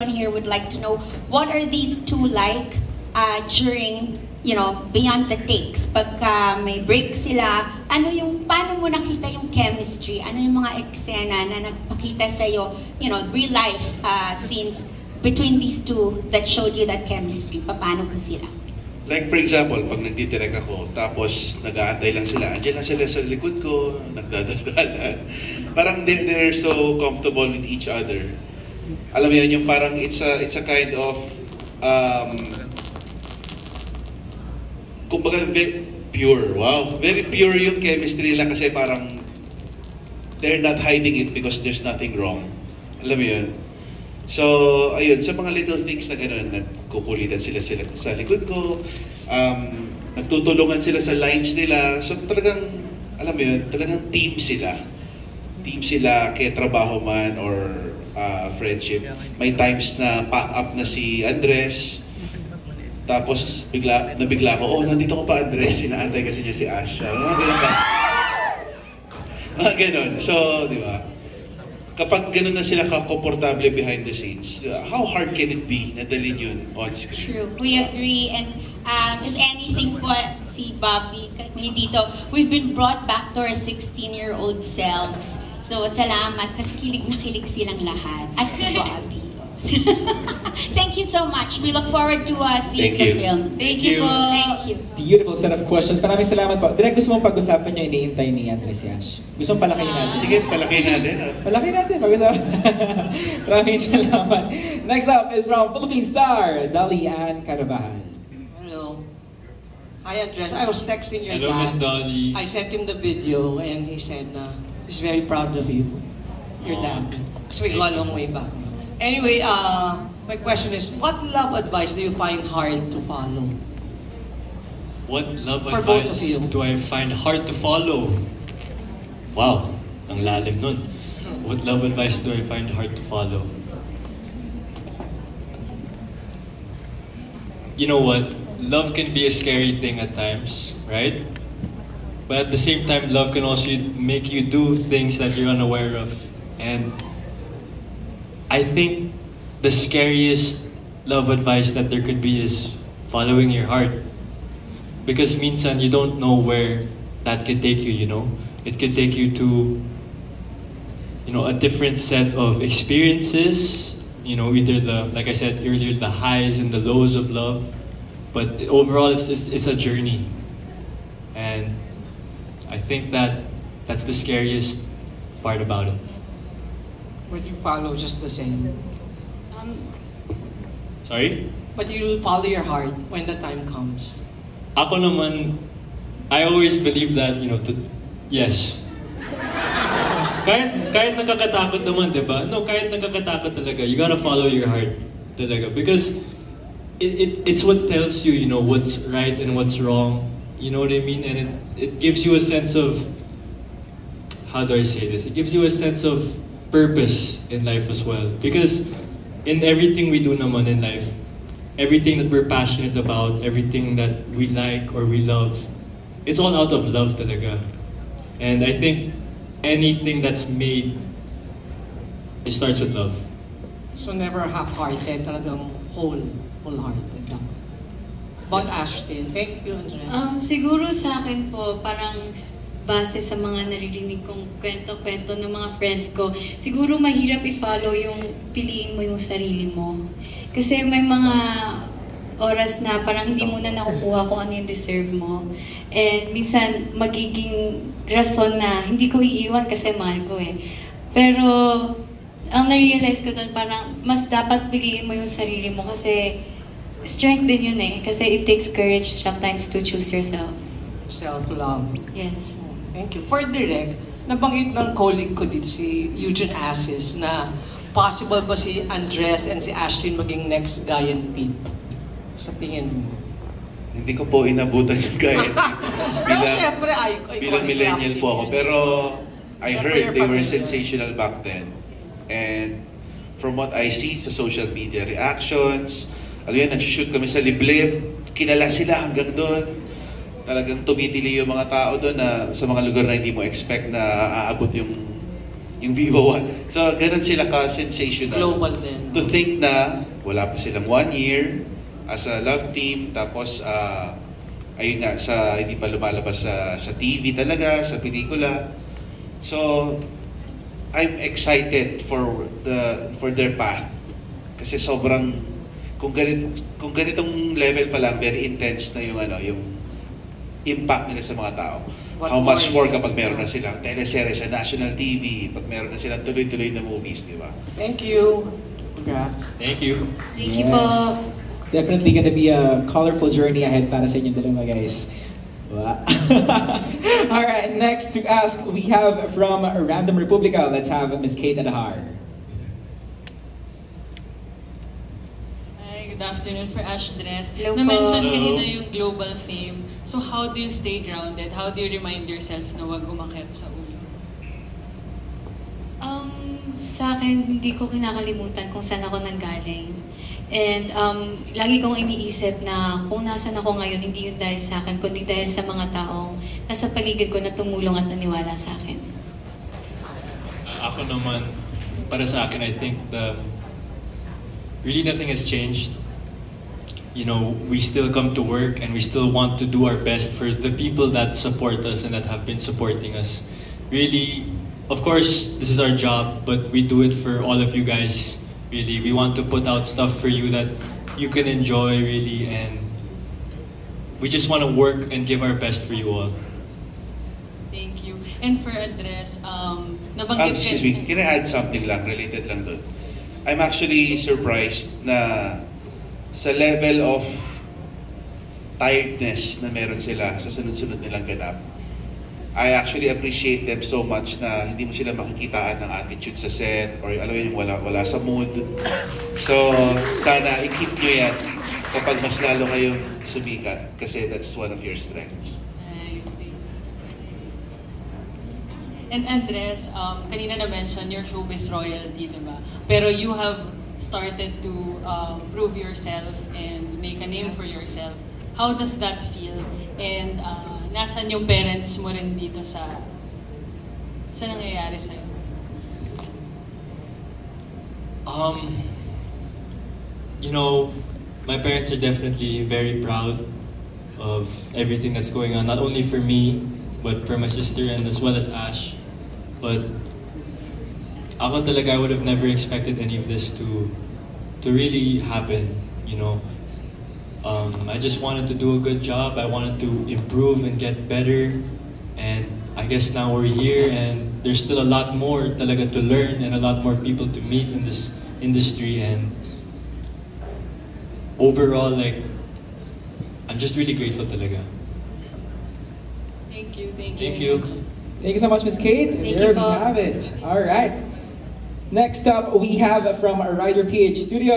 here would like to know what are these two like during, beyond the takes. Pagka may break sila, paano mo nakita yung chemistry? Ano yung mga eksena na nagpakita sa'yo, real life scenes between these two that showed you that chemistry? Paano po sila? Like for example, pag nagtidirect ako, tapos nag-aantay lang sila, andyan lang sila sa likod ko, nagdadaldalan. Parang they're so comfortable with each other. Alam mo yan, yung parang it's a kind of kumbaga pure. Wow, very pure yung chemistry nila kasi parang they're not hiding it because there's nothing wrong. Alam mo yun? So, ayun, sa mga little things na gano'n, nagkukulitan sila sa likod ko, nagtutulungan sila sa lines nila. So talagang, alam mo yun, talagang team sila. Team sila, kaya trabaho man or friendship. May times na pack up na si Andres, tapos nabigla ko, nandito ko pa Andres, sinaantay kasi niya si Ash. Mga ganun. So, di ba? Kapag ganun na sila ka-komportable behind the scenes, how hard can it be na dalhin yun on screen? True. We agree. And if anything po, si Bobby, dito, we've been brought back to our 16-year-old selves. So, salamat kasi kilig na kilig silang lahat. At si Bobby. Thank you so much. We look forward to seeing the film. Thank you po. Thank you. Beautiful set of questions. Maraming salamat po. Direk, gusto mong pag-usapan niyo iniintay ni Andres Yash? Gusto mong palakihin natin? Sige, palakihin natin. Palakihin natin. Pag-usapan. Maraming salamat. Next up is from Philippine star, Dolly Ann Carvajal. Hello. Hi, Andres. I was texting your Hello, dad. Miss Dolly. I sent him the video and he said he's very proud of you. Your dad. Kasi we go a long way back. Anyway, my question is, what love advice do you find hard to follow? What love For both of advice you. do I find hard to follow? Wow, ang lalim nun. What love advice do I find hard to follow? You know what? Love can be a scary thing at times, right? But at the same time, love can also make you do things that you're unaware of. And I think the scariest love advice that there could be is following your heart. Because minsan you don't know where that could take you, It could take you to, a different set of experiences, either like I said earlier, the highs and the lows of love. But overall, it's a journey. And I think that's the scariest part about it. Would you follow just the same? Sorry? But you'll follow your heart when the time comes. Ako naman, I always believe that, yes. kahit nakakatakot naman, diba? No, kahit nakakatakot talaga, you gotta follow your heart talaga. Because it's what tells you, what's right and what's wrong. You know what I mean? And it gives you a sense of, how do I say this? It gives you a sense of purpose in life as well. Because in everything we do naman in life, everything that we're passionate about, everything that we like or we love, it's all out of love talaga. And I think anything that's made, it starts with love. So never half-hearted, talagang wholehearted. But Ashton, thank you, Andres. Siguro sa akin po, parang base sa mga naririnig kong kwento-kwento ng mga friends ko, siguro mahirap i-follow yung piliin mo yung sarili mo. Kasi may mga oras na parang hindi mo na nakukuha kung ano yung deserve mo. And minsan magiging rason na hindi ko iiwan kasi mahal ko eh. Pero ang na-realize ko doon, parang mas dapat piliin mo yung sarili mo kasi strength din yun eh. Kasi it takes courage sometimes to choose yourself. Self-love. Yes. Thank you. For direct, nabanggit ng colleague ko dito, si Eugene Assis, na possible ba si Andres and si Ashton maging next Guy and Pete? Sa tingin mo? Hindi ko po inabutan yung gaya. Pero syempre, bilang millennial po ako. Pero I heard they were sensational back then. And from what I see sa social media reactions, alam yan, nag-shoot kami sa liblib, kilala sila hanggang doon. Talagang tumitili yung mga tao doon na sa mga lugar na hindi mo expect na aabot yung Yung Viva 1. So, ganun sila ka-sensational. Global din. To think na wala pa silang 1 year as a love team, tapos ayun nga, hindi pa lumalabas sa TV talaga, sa pelikula. So, I'm excited for their path. Kasi sobrang, kung ganitong level pa lang, very intense na yung impact nila sa mga tao. How much more kapag meron na silang teleserye sa national TV, pag meron na silang tuloy-tuloy na movies, di ba? Thank you. Congrats. Thank you. Thank you po. Definitely gonna be a colorful journey ahead para sa inyong dalawa, guys. Wow. All right, next to ask, we have from Random Republica. Let's have Miss Kate Adahar. Hi, good afternoon for Ash Dress. Hello po. Na-mention Hello. kanina yung global fame. So how do you stay grounded? How do you remind yourself na wag umakyat sa ulo? Sa akin, hindi ko kinakalimutan kung saan ako nanggaling. And lagi kong iniisip na kung nasan ako ngayon, hindi yun dahil sa akin, kundi dahil sa mga taong nasa paligid ko na tumulong at naniwala sa akin. Ako naman, para sa akin, I think really nothing has changed. You know, we still come to work and we still want to do our best for the people that support us and that have been supporting us. Really, of course, this is our job, but we do it for all of you guys. Really, we want to put out stuff for you that you can enjoy, really, and we just want to work and give our best for you all. Thank you. And for Andres, nabanggit Excuse me, can I add something lang, related lang doon? I'm actually surprised na sa level of tiredness na meron sila sa sunod-sunod nilang ganap. I actually appreciate them so much na hindi mo sila makikitaan ng attitude sa set or alam mo yung wala sa mood. So, sana i-keep nyo yan kapag mas lalo kayong sumikat kasi that's one of your strengths. Nice. And Andres, kanina na-mention your showbiz royalty, diba? Pero you have started to prove yourself and make a name for yourself. How does that feel? And nasan yung parents mo rin dito sa nangyayari sa'yo? You know, my parents are definitely very proud of everything that's going on, not only for me, but for my sister and as well as Ash. But ako talaga, I would have never expected any of this to really happen, you know. I just wanted to do a good job. I wanted to improve and get better. And I guess now we're here and there's still a lot more talaga to learn and a lot more people to meet in this industry. And overall, like, I'm just really grateful talaga. Thank you, thank you. Thank you. Thank you so much, Miss Kate. Thank There you we po. have it. All right. Next up, we have from Rider PH Studio.